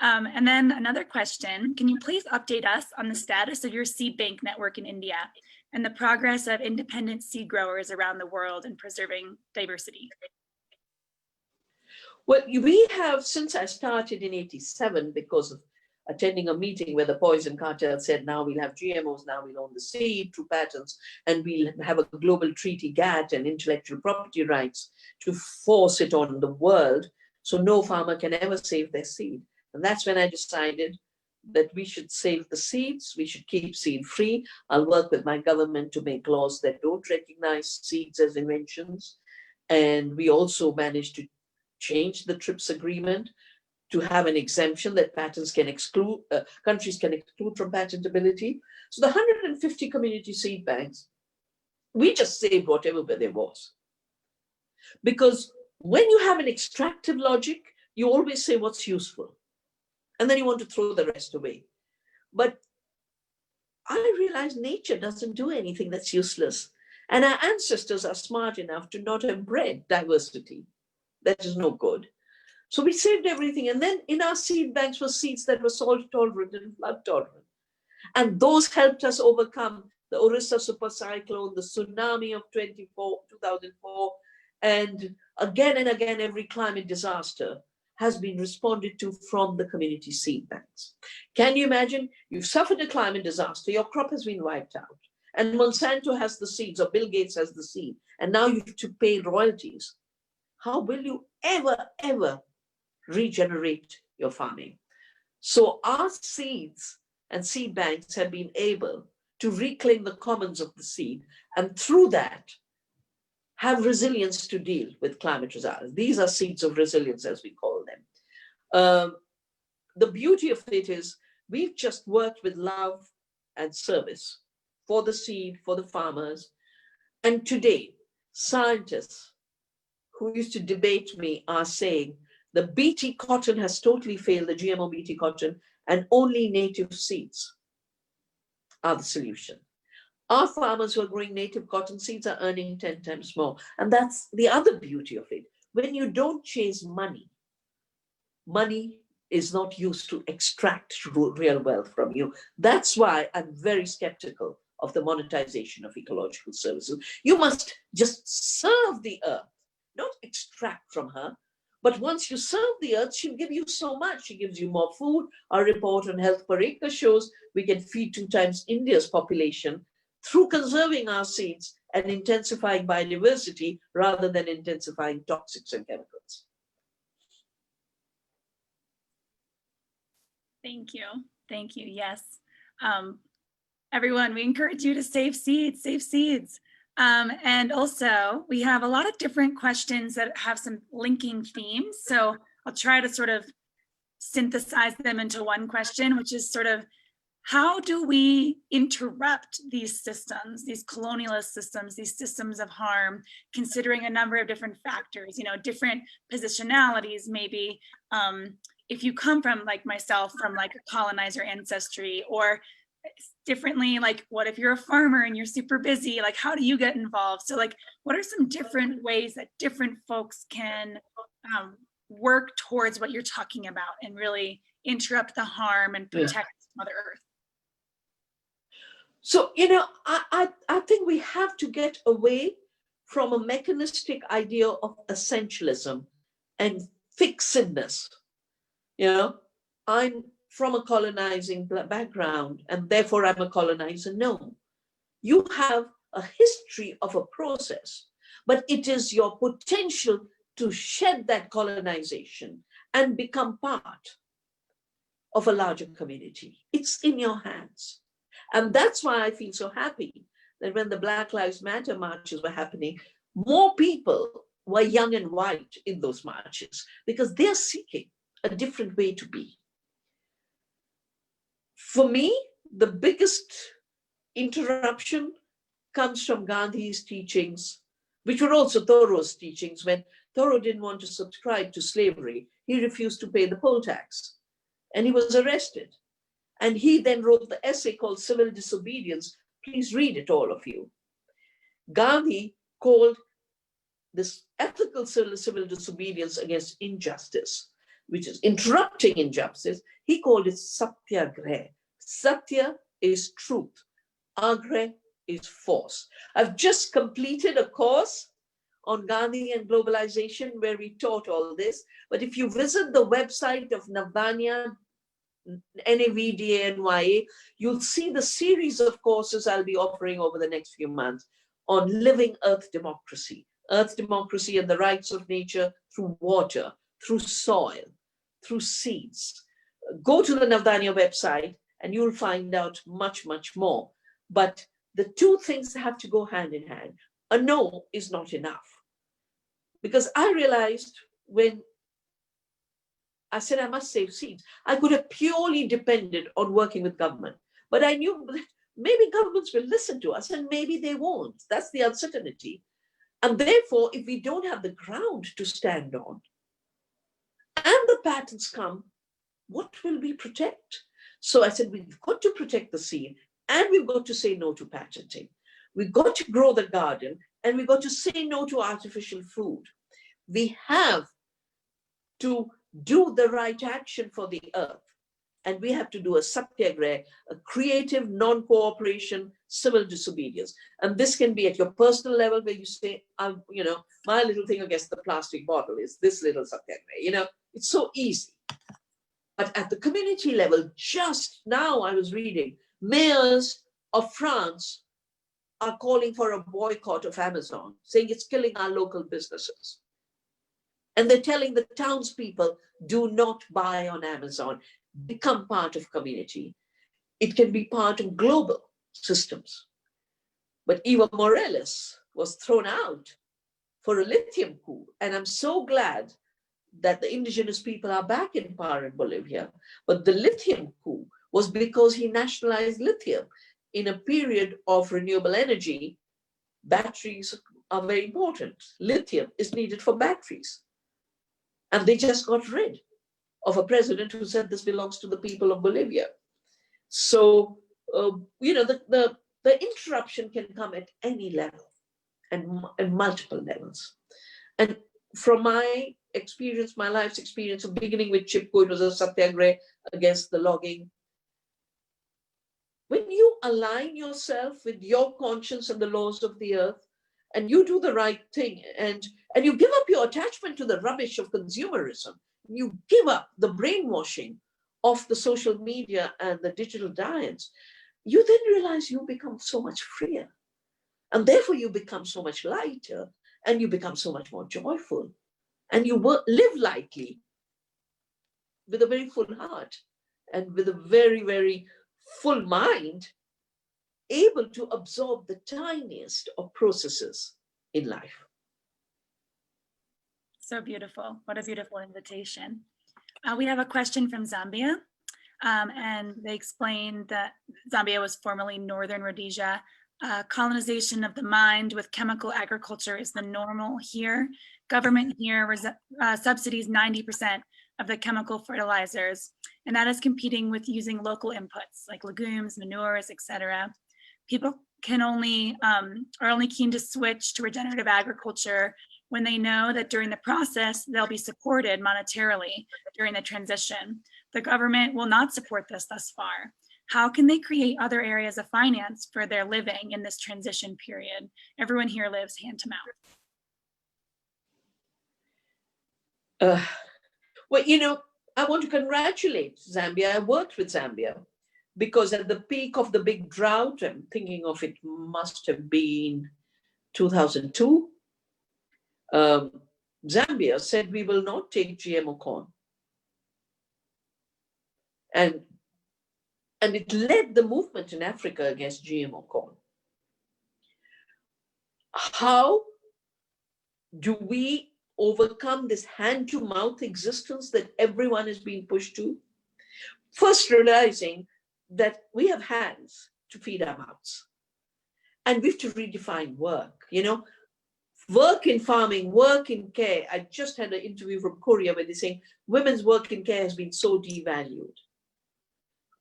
And then another question, can you please update us on the status of your seed bank network in India and the progress of independent seed growers around the world in preserving diversity? Well, we have, since I started in '87, because of attending a meeting where the poison cartel said, now we'll have GMOs, now we'll own the seed through patents, and we'll have a global treaty, GATT, and intellectual property rights to force it on the world, so no farmer can ever save their seed. And that's when I decided that we should save the seeds, we should keep seed free. I'll work with my government to make laws that don't recognize seeds as inventions. And we also managed to change the TRIPS agreement to have an exemption that patents can exclude, countries can exclude from patentability. So the 150 community seed banks, we just saved whatever there was. Because when you have an extractive logic, you always say what's useful. And then you want to throw the rest away. But I realize nature doesn't do anything that's useless. And our ancestors are smart enough to not have bred diversity. That is no good. So we saved everything. And then in our seed banks were seeds that were salt tolerant and flood tolerant. And those helped us overcome the Orissa super cyclone, the tsunami of 2004, and again, every climate disaster has been responded to from the community seed banks. Can you imagine? You've suffered a climate disaster, your crop has been wiped out, and Monsanto has the seeds, or Bill Gates has the seed, and now you have to pay royalties. How will you ever regenerate your farming? So our seeds and seed banks have been able to reclaim the commons of the seed, and through that, have resilience to deal with climate disasters. These are seeds of resilience, as we call them. The beauty of it is we've just worked with love and service for the seed, for the farmers. And today, scientists who used to debate me are saying the BT cotton has totally failed, the GMO BT cotton, and only native seeds are the solution. Our farmers who are growing native cotton seeds are earning 10 times more. And that's the other beauty of it. When you don't chase money, money is not used to extract real wealth from you. That's why I'm very skeptical of the monetization of ecological services. You must just serve the earth, not extract from her. But once you serve the earth, she'll give you so much. She gives you more food. Our report on health per acre shows we can feed 2 times India's population through conserving our seeds and intensifying biodiversity rather than intensifying toxics and chemicals. Thank you. Thank you. Yes. Everyone, we encourage you to save seeds, save seeds. And also, we have a lot of different questions that have some linking themes. So I'll try to sort of synthesize them into one question, which is sort of, how do we interrupt these systems, these colonialist systems, these systems of harm, considering a number of different factors, you know, different positionalities, maybe. If you come from, like myself, from like a colonizer ancestry, or differently, like what if you're a farmer and you're super busy, like how do you get involved? So like, what are some different ways that different folks can work towards what you're talking about and really interrupt the harm and protect Mother Earth? So, you know, I think we have to get away from a mechanistic idea of essentialism and fixedness. You know, I'm from a colonizing background and therefore I'm a colonizer. No, you have a history of a process, but it is your potential to shed that colonization and become part of a larger community. It's in your hands. And that's why I feel so happy that when the Black Lives Matter marches were happening, more people were young and white in those marches because they're seeking a different way to be. For me, the biggest interruption comes from Gandhi's teachings, which were also Thoreau's teachings. When Thoreau didn't want to subscribe to slavery, he refused to pay the poll tax and he was arrested. And he then wrote the essay called Civil Disobedience. Please read it, all of you. Gandhi called this ethical civil disobedience against injustice, which is interrupting injustice. He called it satyagraha. Satya is truth. Agraha is force. I've just completed a course on Gandhi and globalization where we taught all this. But if you visit the website of Navdanya, NAVDANYA, you'll see the series of courses I'll be offering over the next few months on living earth democracy and the rights of nature through water, through soil, through seeds. Go to the Navdanya website and you'll find out much, much more. But the two things have to go hand in hand. A no is not enough. Because I realized when I said I must save seeds, I could have purely depended on working with government. But I knew that maybe governments will listen to us and maybe they won't. That's the uncertainty. And therefore, if we don't have the ground to stand on and the patents come, what will we protect? So I said, we've got to protect the seed and we've got to say no to patenting. We've got to grow the garden and we've got to say no to artificial food. We have to do the right action for the earth. And we have to do a satyagraha, a creative non-cooperation, civil disobedience. And this can be at your personal level where you say, you know, my little thing against the plastic bottle is this little satyagraha. You know, it's so easy. But at the community level, just now I was reading, mayors of France are calling for a boycott of Amazon, saying it's killing our local businesses. And they're telling the townspeople, do not buy on Amazon, become part of community. It can be part of global systems. But Evo Morales was thrown out for a lithium coup. And I'm so glad that the indigenous people are back in power in Bolivia. But the lithium coup was because he nationalized lithium. In a period of renewable energy, batteries are very important. Lithium is needed for batteries. And they just got rid of a president who said this belongs to the people of Bolivia. So, you know, the interruption can come at any level and multiple levels. And from my experience, my life's experience of beginning with Chipko, it was a satyagraha against the logging. When you align yourself with your conscience and the laws of the earth, and you do the right thing, and you give up your attachment to the rubbish of consumerism, you give up the brainwashing of the social media and the digital diets, you then realize you become so much freer. And therefore you become so much lighter, and you become so much more joyful. And you live lightly with a very full heart and with a very, very full mind, able to absorb the tiniest of processes in life. So beautiful. What a beautiful invitation. We have a question from Zambia, and they explained that Zambia was formerly Northern Rhodesia. Colonization of the mind with chemical agriculture is the normal here. Government here subsidies 90% of the chemical fertilizers, and that is competing with using local inputs like legumes, manures, etc. People can are only keen to switch to regenerative agriculture when they know that during the process, they'll be supported monetarily during the transition. The government will not support this thus far. How can they create other areas of finance for their living in this transition period? Everyone here lives hand to mouth. Well, you know, I want to congratulate Zambia. I worked with Zambia because at the peak of the big drought, I'm thinking of it must have been 2002, Zambia said we will not take GMO corn. And it led the movement in Africa against GMO corn. How do we overcome this hand-to-mouth existence that everyone is being pushed to? First, realizing that we have hands to feed our mouths. And we have to redefine work, you know, work in farming, work in care. I just had an interview from Korea where they're saying women's work in care has been so devalued.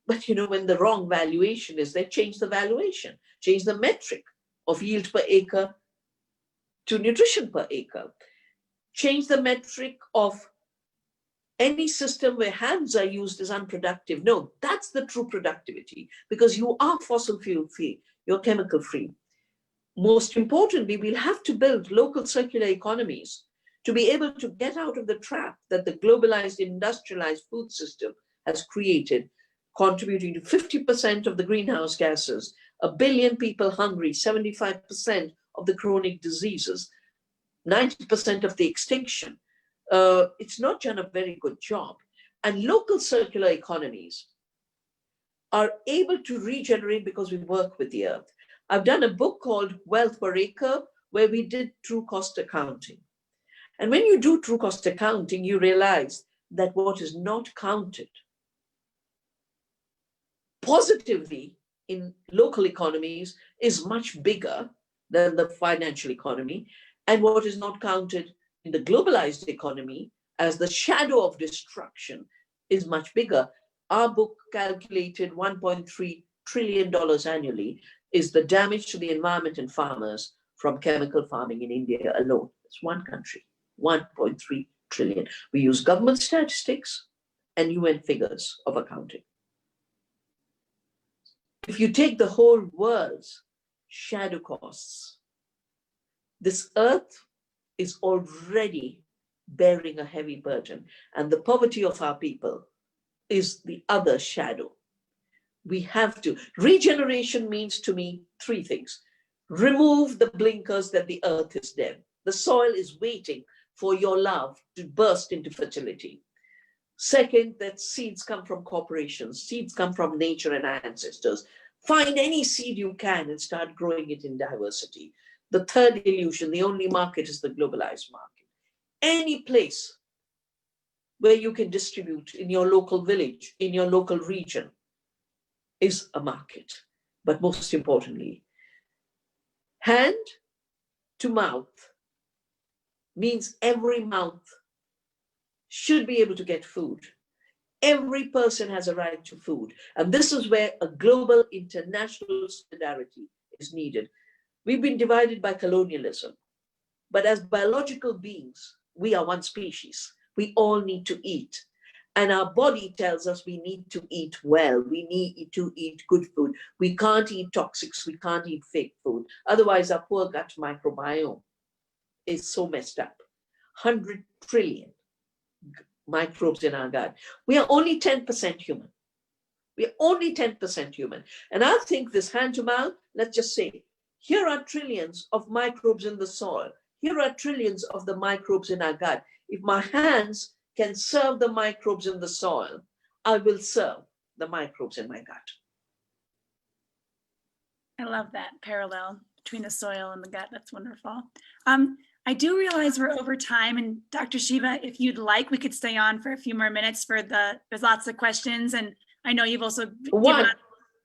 But you know, when the wrong valuation is, they change the valuation, change the metric of yield per acre to nutrition per acre, change the metric of any system where hands are used as unproductive. No, that's the true productivity, because you are fossil fuel free, you're chemical free. Most importantly, we'll have to build local circular economies to be able to get out of the trap that the globalized industrialized food system has created, contributing to 50% of the greenhouse gases, 1 billion people hungry, 75% of the chronic diseases, 90% of the extinction. It's not done a very good job. And local circular economies are able to regenerate because we work with the earth. I've done a book called Wealth Per Acre, where we did true cost accounting. And when you do true cost accounting, you realize that what is not counted positively in local economies is much bigger than the financial economy. And what is not counted in the globalized economy as the shadow of destruction is much bigger. Our book calculated $1.3 trillion annually is the damage to the environment and farmers from chemical farming in India alone. It's one country, 1.3 trillion. We use government statistics and UN figures of accounting. If you take the whole world's shadow costs, this earth is already bearing a heavy burden, and the poverty of our people is the other shadow. We have to. Regeneration means to me 3 things. Remove the blinkers that the earth is dead. The soil is waiting for your love to burst into fertility. Second, that seeds come from corporations. Seeds come from nature and our ancestors. Find any seed you can and start growing it in diversity. The third illusion, the only market is the globalized market. Any place where you can distribute in your local village, in your local region, is a market. But most importantly, hand to mouth means every mouth should be able to get food. Every person has a right to food. And this is where a global international solidarity is needed. We've been divided by colonialism, but as biological beings, we are one species. We all need to eat. And our body tells us we need to eat well. We need to eat good food. We can't eat toxics. We can't eat fake food. Otherwise, our poor gut microbiome is so messed up. 100 trillion microbes in our gut. We are only 10% human. We are only 10% human. And I think this hand to mouth, let's just say, here are trillions of microbes in the soil. Here are trillions of the microbes in our gut. If my hands can serve the microbes in the soil, I will serve the microbes in my gut. I love that parallel between the soil and the gut. That's wonderful. I do realize we're over time, and Dr. Shiva, if you'd like, we could stay on for a few more minutes for there's lots of questions, and I know you've also given us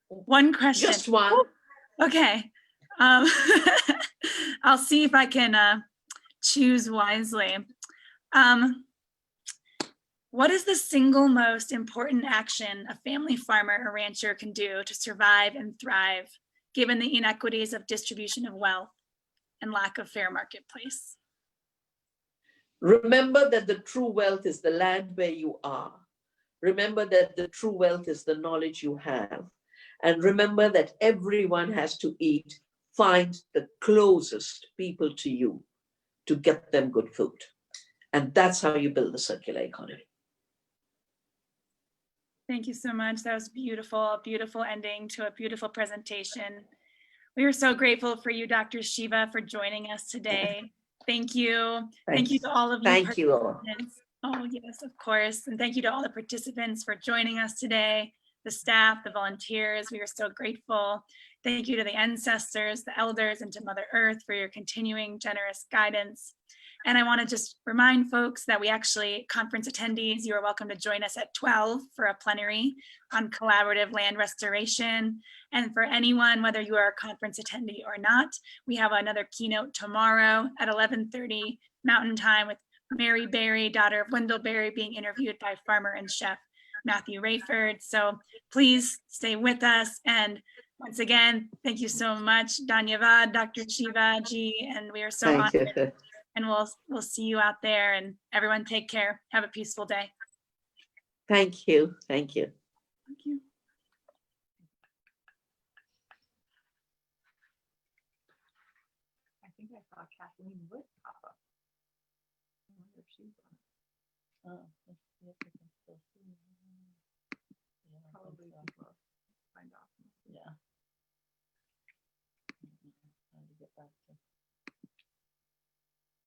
one question. Just one. Okay. I'll see if I can choose wisely. What is the single most important action a family farmer or rancher can do to survive and thrive, given the inequities of distribution of wealth and lack of fair marketplace? Remember that the true wealth is the land where you are. Remember that the true wealth is the knowledge you have. And remember that everyone has to eat. Find the closest people to you to get them good food. And that's how you build the circular economy. Thank you so much. That was beautiful, a beautiful ending to a beautiful presentation. We are so grateful for you, Dr. Shiva, for joining us today. Thank you. Thank you to all of you. Thank you all. Oh, yes, of course. And thank you to all the participants for joining us today, the staff, the volunteers. We are so grateful. Thank you to the ancestors, the elders, and to Mother Earth for your continuing generous guidance. And I want to just remind folks that we actually, conference attendees, you are welcome to join us at 12 for a plenary on collaborative land restoration. And for anyone, whether you are a conference attendee or not, we have another keynote tomorrow at 11:30 Mountain Time with Mary Berry, daughter of Wendell Berry, being interviewed by farmer and chef Matthew Rayford. So please stay with us. And once again, thank you so much, Dhanyavad, Dr. Shiva ji, and we are so honored. And we'll see you out there, and everyone take care. Have a peaceful day. Thank you. Thank you. Thank you. I think I saw Kathleen Wood pop up. I wonder if she's on. Oh, let's see if we can still see. Yeah, probably find off. Yeah. Trying to get back to